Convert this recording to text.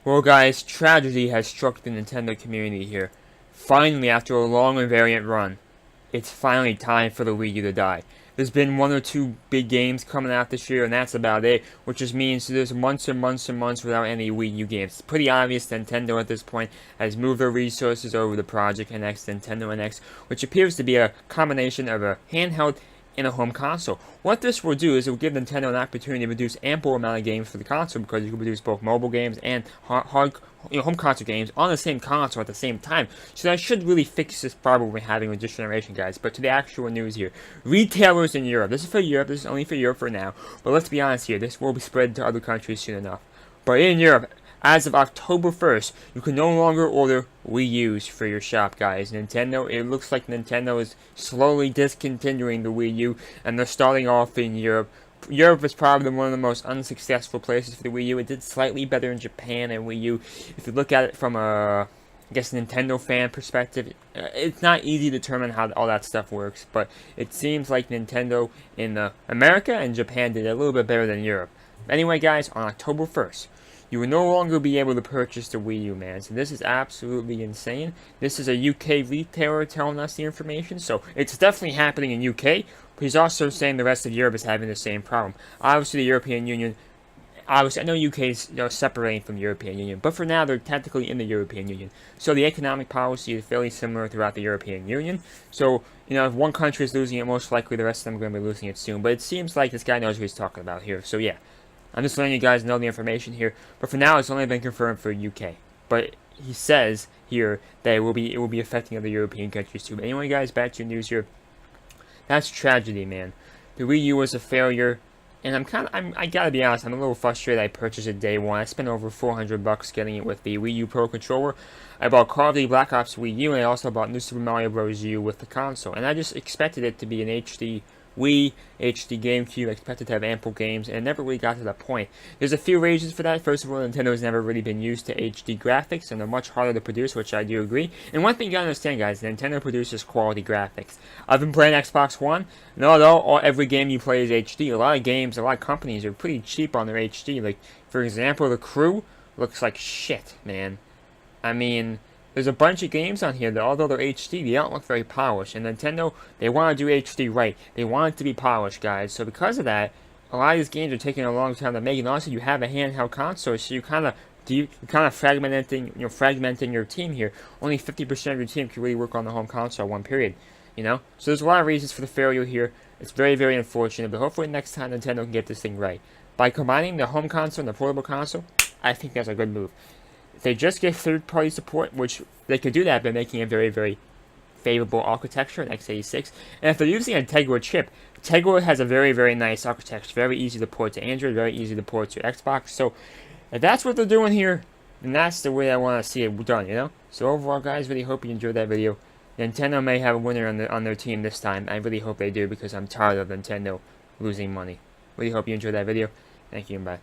Well guys, tragedy has struck the Nintendo community here. Finally, after a long and variant run, it's finally time for the Wii U to die. There's been one or two big games coming out this year, and that's about it, which just means there's months and months and months without any Wii U games. It's pretty obvious Nintendo at this point has moved their resources over to Project NX, Nintendo NX, which appears to be a combination of a handheld and a home console. What this will do is it will give Nintendo an opportunity to produce ample amount of games for the console, because you can produce both mobile games and home console games on the same console at the same time. So that should really fix this problem we're having with this generation, guys. But to the actual news here, retailers in Europe. This is for Europe. This is only for Europe for now. But let's be honest here. This will be spread to other countries soon enough. But in Europe, as of October 1st, you can no longer order Wii U's for your shop, guys. Nintendo, it looks like Nintendo is slowly discontinuing the Wii U, and they're starting off in Europe. Europe is probably one of the most unsuccessful places for the Wii U. It did slightly better in Japan and Wii U. If you look at it from a, Nintendo fan perspective, it's not easy to determine how all that stuff works, but it seems like Nintendo in America and Japan did a little bit better than Europe. Anyway, guys, on October 1st, you will no longer be able to purchase the Wii U, man. So this is absolutely insane. This is a UK retailer telling us the information, so it's definitely happening in UK. But he's also saying the rest of Europe is having the same problem. Obviously, the European Union. Obviously, I know UK is separating from the European Union, but for now they're technically in the European Union. So the economic policy is fairly similar throughout the European Union. So if one country is losing it, most likely the rest of them are going to be losing it soon. But it seems like this guy knows what he's talking about here. So yeah. I'm just letting you guys know the information here, but for now it's only been confirmed for UK. But he says here that it will be affecting other European countries too. But anyway, guys, back to your news here. That's tragedy, man. The Wii U was a failure, and I gotta be honest, I'm a little frustrated. I purchased it day one. I spent over $400 getting it with the Wii U Pro controller. I bought Call of Duty Black Ops Wii U, and I also bought New Super Mario Bros. U with the console. And I just expected it to be an HD Wii, HD GameCube, expected to have ample games, and it never really got to that point. There's a few reasons for that. First of all, Nintendo's never really been used to HD graphics, and they're much harder to produce, which I do agree. And one thing you gotta understand, guys, Nintendo produces quality graphics. I've been playing Xbox One, and although every game you play is HD, a lot of games, a lot of companies are pretty cheap on their HD. Like, for example, The Crew looks like shit, man. I mean, there's a bunch of games on here that, although they're HD, they don't look very polished. And Nintendo, they want to do HD right. They want it to be polished, guys. So because of that, a lot of these games are taking a long time to make. And also, you have a handheld console, so you're kind of fragmenting your team here. Only 50% of your team can really work on the home console one period. So there's a lot of reasons for the failure here. It's very, very unfortunate, but hopefully next time Nintendo can get this thing right. By combining the home console and the portable console, I think that's a good move. If they just get third-party support, which they could do that by making a very, very favorable architecture in x86, and if they're using a Tegra chip, Tegra has a very, very nice architecture, very easy to port to Android, very easy to port to Xbox. So if that's what they're doing here, then that's the way I want to see it done, So overall, guys, really hope you enjoyed that video. Nintendo may have a winner on their team this time. I really hope they do, because I'm tired of Nintendo losing money. Really hope you enjoyed that video. Thank you, and bye.